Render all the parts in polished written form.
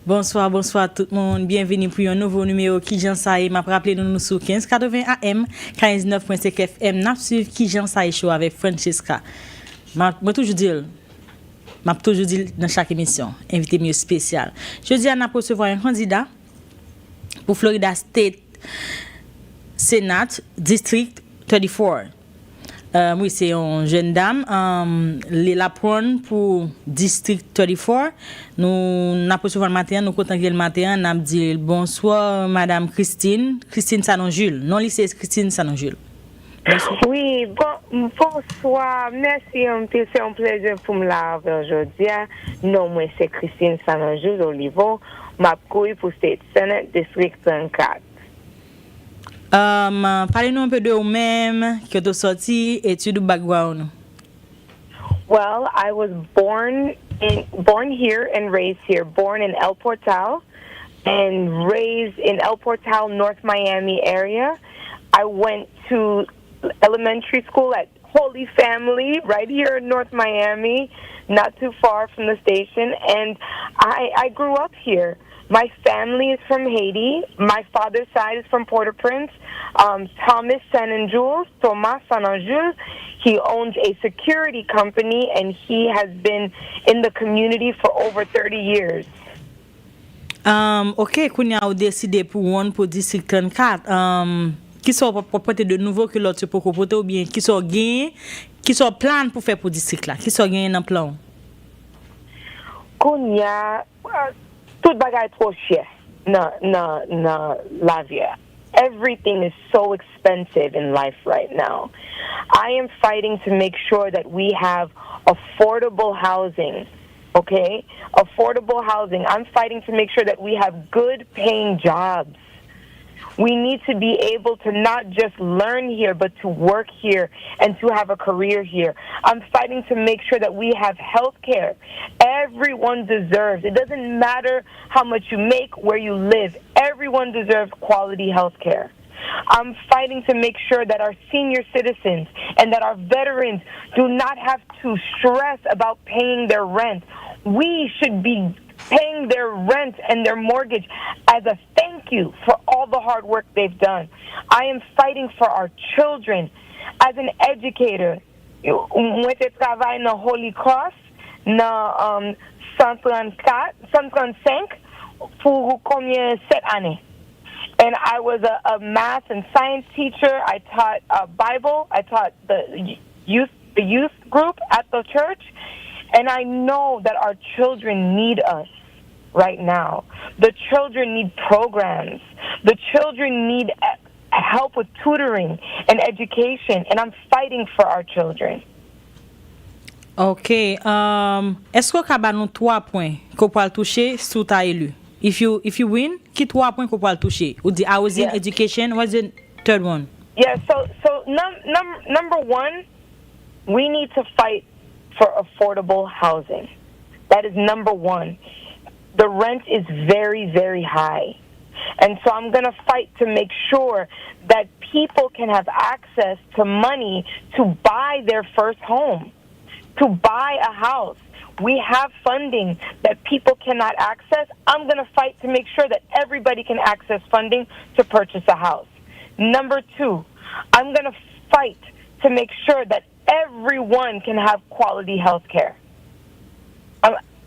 Bonsoir, bonsoir tout le monde. Bienvenue pour un nouveau numéro Kijan Saï. M'a rappelé nous sur 1580 AM, 49.5 FM. N'a suivi Kijan Saï show avec Francesca. M'a toujours dit dans chaque émission, invité mieux spécial. Je dis à n'a recevoir un candidat pour Florida State Senate District 34. Oui, c'est une jeune dame. La prône pour District 34. Nous n'avons pas souvent le matin, nous comptons le matin, nous avons dit bonsoir, Madame Christine Sanon Jules. Non, lycée Christine Sanon Jules. Oui, bonsoir. Merci, c'est un plaisir pour me l'avoir aujourd'hui. Non, moi, c'est Christine Sanon Jules Olivo. Ma cour pour State Senate District 34. Parlez-nous un peu de vous-même, que tu as sorti, études ou background. Well, I was born here and raised here. Born in El Portal and raised in El Portal, North Miami area. I went to elementary school at Holy Family right here in North Miami, not too far from the station, and I grew up here. My family is from Haiti. My father's side is from Port-au-Prince. Thomas Sanon Jules. He owns a security company, and he has been in the community for over 30 years. OK, qu'on a décidé pour District 34. Qui sont propriété de nouveau que l'autre pour proposer ou bien qui sont gain, qui sont plan pour faire pour district là, qui sont gain dans plan. Qu'on y a tout bagay trop cher. No, la vie. Everything is so expensive in life right now. I am fighting to make sure that we have affordable housing. Okay? Affordable housing. I'm fighting to make sure that we have good paying jobs. We need to be able to not just learn here, but to work here and to have a career here. I'm fighting to make sure that we have health care. Everyone deserves. It doesn't matter how much you make, where you live. Everyone deserves quality health care. I'm fighting to make sure that our senior citizens and that our veterans do not have to stress about paying their rent. We should be paying their rent and their mortgage as a thank you for all the hard work they've done. I am fighting for our children. As an educator, moi je travaille dans Holy Cross, dans 135 pour combien 7 années. And I was a math and science teacher. I taught Bible. I taught the youth group at the church. And I know that our children need us right now. The children need programs. The children need help with tutoring and education. And I'm fighting for our children. OK. Est-ce qu'on a nous 3 points qu'on peut toucher sous ta élu? If you win, qui 3 points qu'on peut toucher? Ou the housing, yes. Education, what's the third one? Yeah, so number one, we need to fight for affordable housing. That is number one. The rent is very, very high. And so I'm going to fight to make sure that people can have access to money to buy their first home, to buy a house. We have funding that people cannot access. I'm going to fight to make sure that everybody can access funding to purchase a house. Number two, I'm going to fight to make sure that everyone can have quality health care.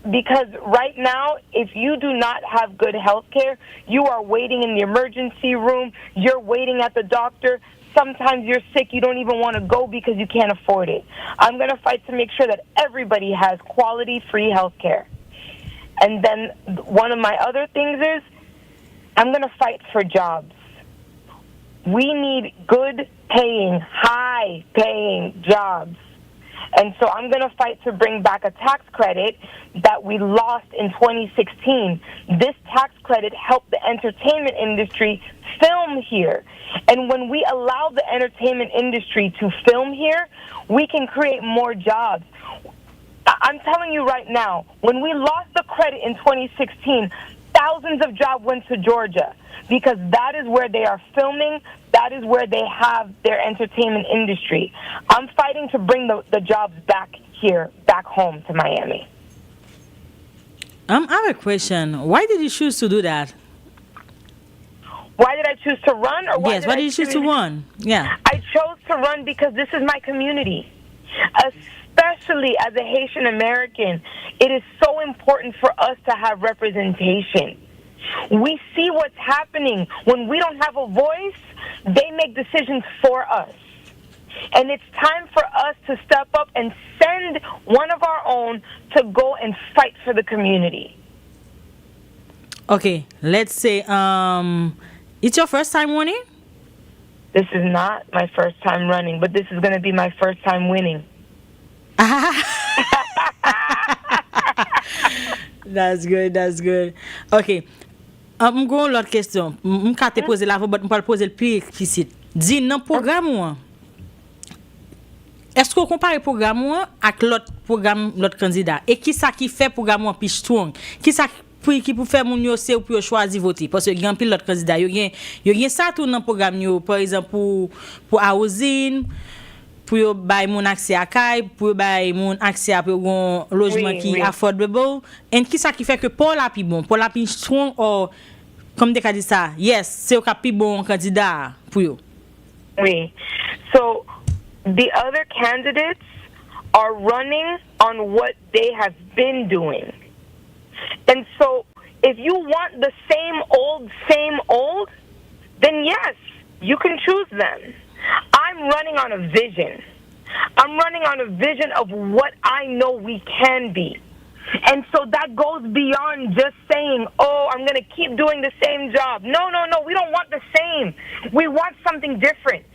Because right now, if you do not have good health care, you are waiting in the emergency room, you're waiting at the doctor. Sometimes you're sick, you don't even want to go because you can't afford it. I'm going to fight to make sure that everybody has quality, free health care. And then one of my other things is I'm going to fight for jobs. We need good paying, high paying jobs. And so I'm going to fight to bring back a tax credit that we lost in 2016. This tax credit helped the entertainment industry film here. And when we allow the entertainment industry to film here, we can create more jobs. I'm telling you right now, when we lost the credit in 2016, thousands of jobs went to Georgia because that is where they are filming. That is where they have their entertainment industry. I'm fighting to bring the jobs back here, back home to Miami. I have a question. Why did you choose to do that? Why did I choose to run? Or Yes, why did you choose to run? Yeah. I chose to run because this is my community. Especially as a Haitian American, it is so important for us to have representation. We see what's happening. When we don't have a voice, they make decisions for us. And it's time for us to step up and send one of our own to go and fight for the community. Okay, let's say it's your first time running? This is not my first time running, but this is going to be my first time winning. That's good. Okay. I'm going l'autre question. Je vais te poser la mais je vais poser le plus explicite. Dis, dans le programme, est-ce qu'on compare le programme avec l'autre programme, l'autre candidat? Et qui ça qui fait le programme plus strong? Qui ça qui pour faire mon yo c'est pour choisir voter? Parce que grand pile l'autre candidat, il y a ça tout dans le programme yo, par exemple pour housing, pour bay mon accès à caille, pour bay mon accès à un logement qui affordable. Et qui ça qui fait que Paul a plus bon, Paul a plus strong ou comme des cas dit ça? Yes, c'est au plus bon candidat pour yo. Oui. So the other candidates are running on what they have been doing. And so if you want the same old, then yes, you can choose them. I'm running on a vision. I'm running on a vision of what I know we can be. And so that goes beyond just saying, oh, I'm going to keep doing the same job. No, we don't want the same. We want something different.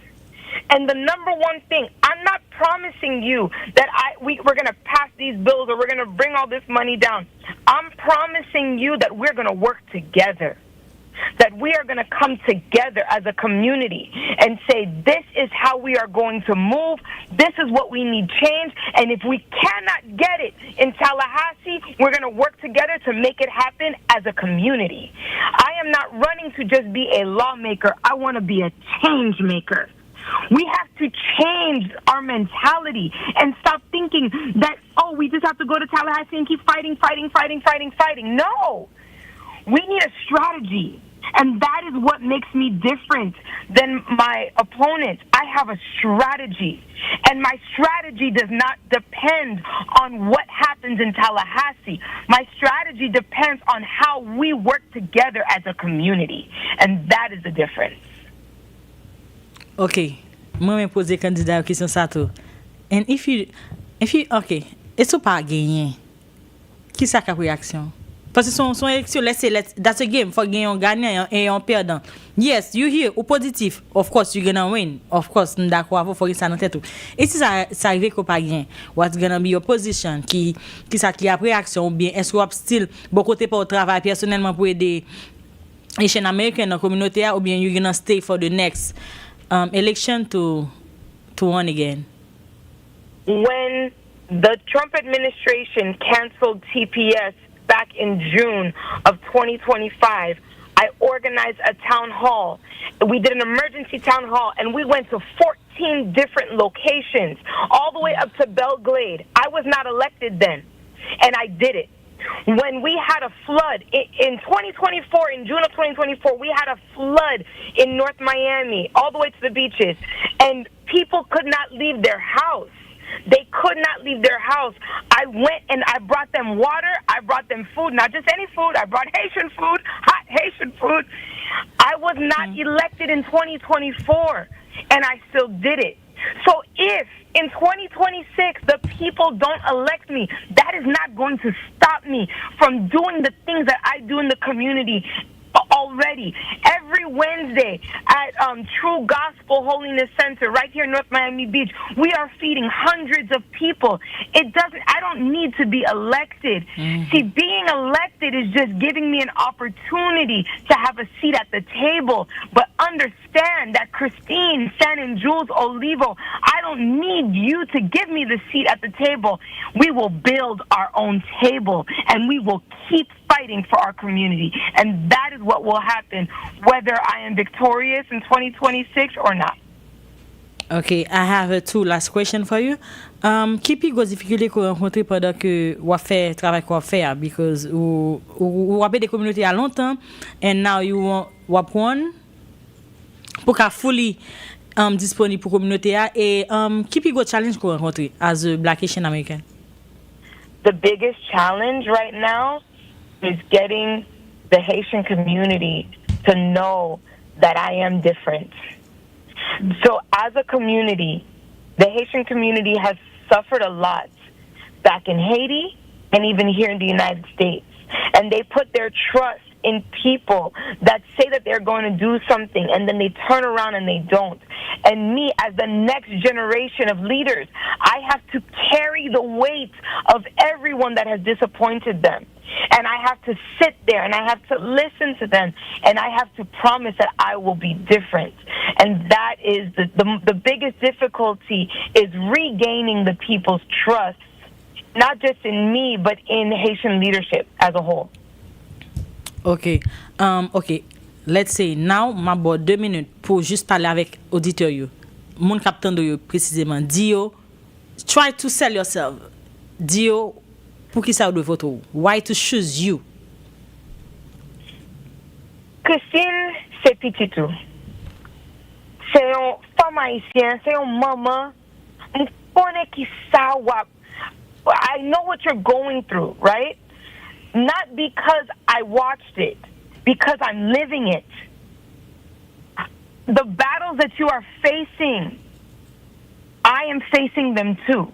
And the number one thing, I'm not promising you that we're going to pass these bills or we're going to bring all this money down. I'm promising you that we're going to work together, that we are going to come together as a community and say, this is how we are going to move. This is what we need change. And if we cannot get it in Tallahassee, we're going to work together to make it happen as a community. I am not running to just be a lawmaker. I want to be a change maker. We have to change our mentality and stop thinking that, oh, we just have to go to Tallahassee and keep fighting. No. We need a strategy. And that is what makes me different than my opponents. I have a strategy. And my strategy does not depend on what happens in Tallahassee. My strategy depends on how we work together as a community. And that is the difference. Okay, moi pose candidat question ça tout. And if you okay, est-ce pas gagner? Qui ça cap réaction? Parce que son élection that's a game for gagner un gagnant et un perdant. Yes, you hear au positif, of course you're gonna win. Of course, d'accord, faut ça dans tête tout. Et si ça arrive qu'on pas gagner, what's gonna be your position qui ça qui a réaction ou bien est-ce que still bon côté pour travail personnellement pour aider les chaînes américaines dans communauté ou bien you gonna stay for the next election to win again? When the Trump administration canceled TPS back in June of 2025, I organized a town hall. We did an emergency town hall, and we went to 14 different locations, all the way up to Belglade. I was not elected then, and I did it. When we had a flood in 2024, in June of 2024, we had a flood in North Miami, all the way to the beaches, and people could not leave their house. They could not leave their house. I went and I brought them water. I brought them food, not just any food. I brought Haitian food, hot Haitian food. I was not elected in 2024, and I still did it. So if in 2026 the people don't elect me, that is not going to stop me from doing the things that I do in the community already. Every Wednesday at True Gospel Holiness Center right here in North Miami Beach, we are feeding hundreds of people. I don't need to be elected. See, being elected is just giving me an opportunity to have a seat at the table. But understand that Christine, Sanon Jules, Olivo, I don't need you to give me the seat at the table. We will build our own table and we will keep fighting for our community. And that is what will happen whether I am victorious in 2026 or not. Okay, I have two last question for you. Qui pi gros difficulté qu'on rencontre pendant que ou fait travail qu'on fait because ou avez des communautés à longtemps and now you want one pour qu'à fully disponible pour communauté et qui pi gros challenge qu'on rencontre as a Black Asian American? The biggest challenge right now is getting the Haitian community to know that I am different. So as a community, the Haitian community has suffered a lot back in Haiti and even here in the United States. And they put their trust in people that say that they're going to do something and then they turn around and they don't. And me, as the next generation of leaders, I have to carry the weight of everyone that has disappointed them. And I have to sit there and I have to listen to them and I have to promise that I will be different. And that is the biggest difficulty is regaining the people's trust, not just in me, but in Haitian leadership as a whole. Okay. Okay. Let's say now, ma bo 2 minutes pour juste parler avec auditeur yo. Mon captain de yo précisément. Dio, try to sell yourself. Dio, pour qui ça doit voter? Why to choose you? Christine, c'est petit tout. C'est une femme haïtienne, c'est une maman. I know what you're going through, right? Not because I watched it, because I'm living it. The battles that you are facing, I am facing them too.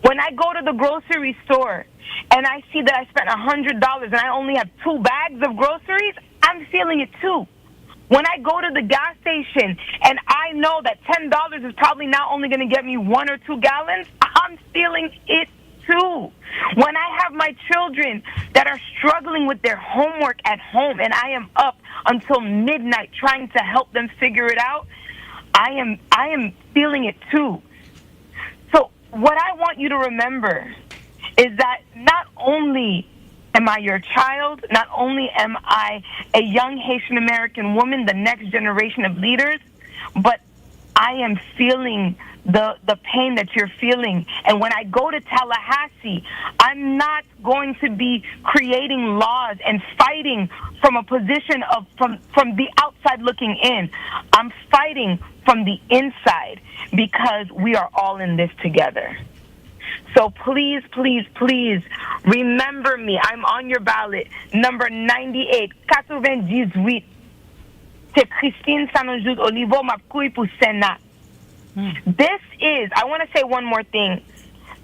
When I go to the grocery store and I see that I spent $100 and I only have 2 bags of groceries, I'm feeling it too. When I go to the gas station and I know that $10 is probably now only going to get me 1 or 2 gallons, I'm feeling it too. When I have my children that are struggling with their homework at home and I am up until midnight trying to help them figure it out, I am feeling it too. So what I want you to remember is that not only am I your child, not only am I a young Haitian American woman, the next generation of leaders, but I am feeling the pain that you're feeling. And when I go to Tallahassee, I'm not going to be creating laws and fighting from a position of from the outside looking in. I'm fighting from the inside because we are all in this together. So please, please, please remember me. I'm on your ballot, number 98, 98. C'est Christine Sanon Jules au niveau mapkoui pour Sénat. This is, I want to say one more thing.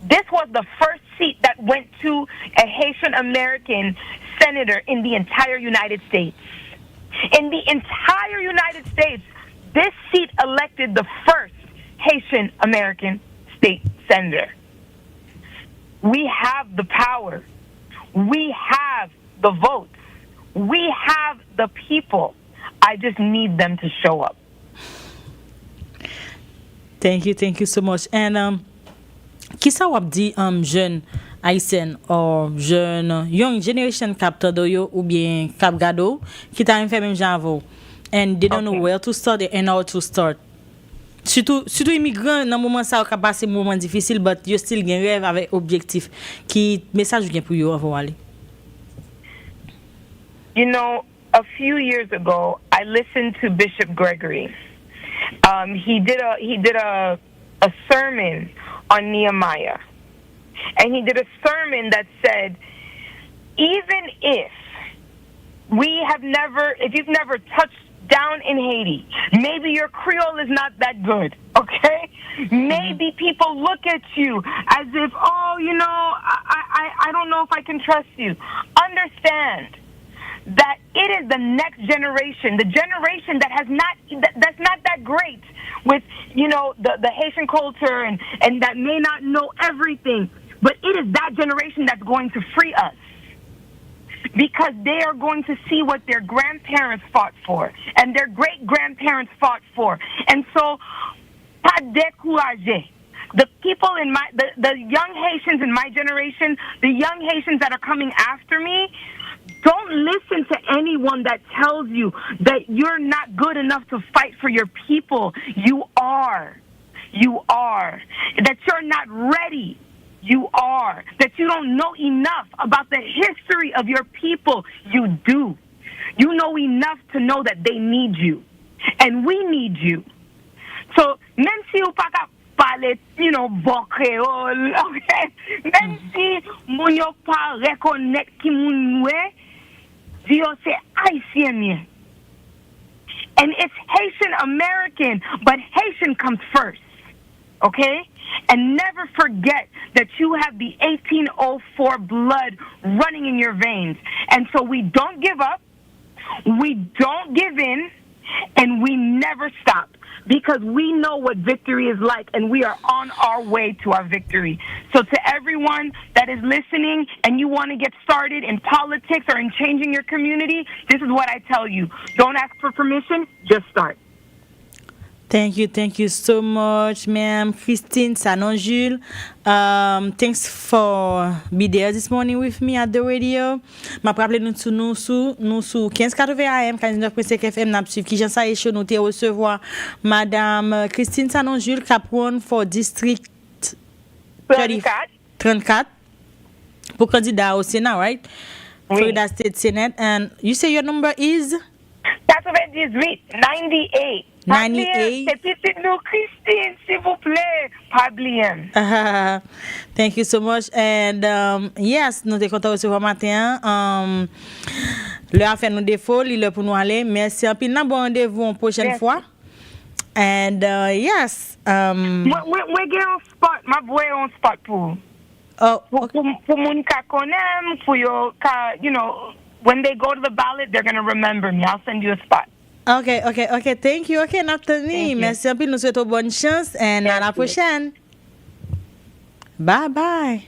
This was the first seat that went to a Haitian American senator in the entire United States. In the entire United States, this seat elected the first Haitian American state senator. We have the power. We have the votes. We have the people. I just need them to show up. Thank you so much. And qui ça wap di jeune haïtien or jeune young generation kap tando yo ou bien kap gado qui ta fait même genre and they don't know where to start and how to start. Surtout immigrant dans moment ça ka passer moment difficile but you still gen rêve avec objectif. Qui message gen pour yo avant aller? You know, a few years ago, I listened to Bishop Gregory. He did a sermon on Nehemiah, and he did a sermon that said, even if you've never touched down in Haiti, maybe your Creole is not that good, okay? Maybe people look at you as if, I don't know if I can trust you. Understand that it is the next generation, the generation that's not that great with, the Haitian culture and that may not know everything, but it is that generation that's going to free us. Because they are going to see what their grandparents fought for and their great-grandparents fought for. And so, pas découragé. The people the young Haitians in my generation, the young Haitians that are coming after me, Don't listen to anyone that tells you that you're not good enough to fight for your people. You are. You are. That you're not ready. You are. That you don't know enough about the history of your people. You do. You know enough to know that they need you. And we need you. So, même si ou pas ka parler, bon créole, okay? Même si moun yo pa reconnaître ki moun we, di yo c'est Haitien mien. And it's Haitian American, but Haitian comes first. Okay? And never forget that you have the 1804 blood running in your veins. And so we don't give up, we don't give in, and we never stop. Because we know what victory is like, and we are on our way to our victory. So to everyone that is listening and you want to get started in politics or in changing your community, this is what I tell you. Don't ask for permission, just start. Thank you so much, ma'am. Christine Sanon Jules. Thanks for being there this morning with me at the radio. Ma rappelé nous sous 1580 AM 49.5 FM n'a suivi Kijan sa show nous te recevoir madame Christine Sanon Jules Capron for district 34 pour candidat au Sénat, right? Oui. Florida State Senate. And you say your number is 98. 98. C'est petite nous, Christine, s'il vous plaît. Pas oublier. Thank you so much. And yes, nous te content recevoir matin. Le a fait nous défaut, il pour nous aller. Merci. Puis nous bon rendez-vous une prochaine fois. And yes. Moi j'ai un spot, ma boy un spot pour. Oh, pour mon ka connaît, pour yo ka, when they go to the ballot, they're going to remember me. I'll send you a spot. Okay. Thank you. Okay, Nathalie. Merci. Puis nous souhaitons bonne chance. Et à la prochaine. Bye.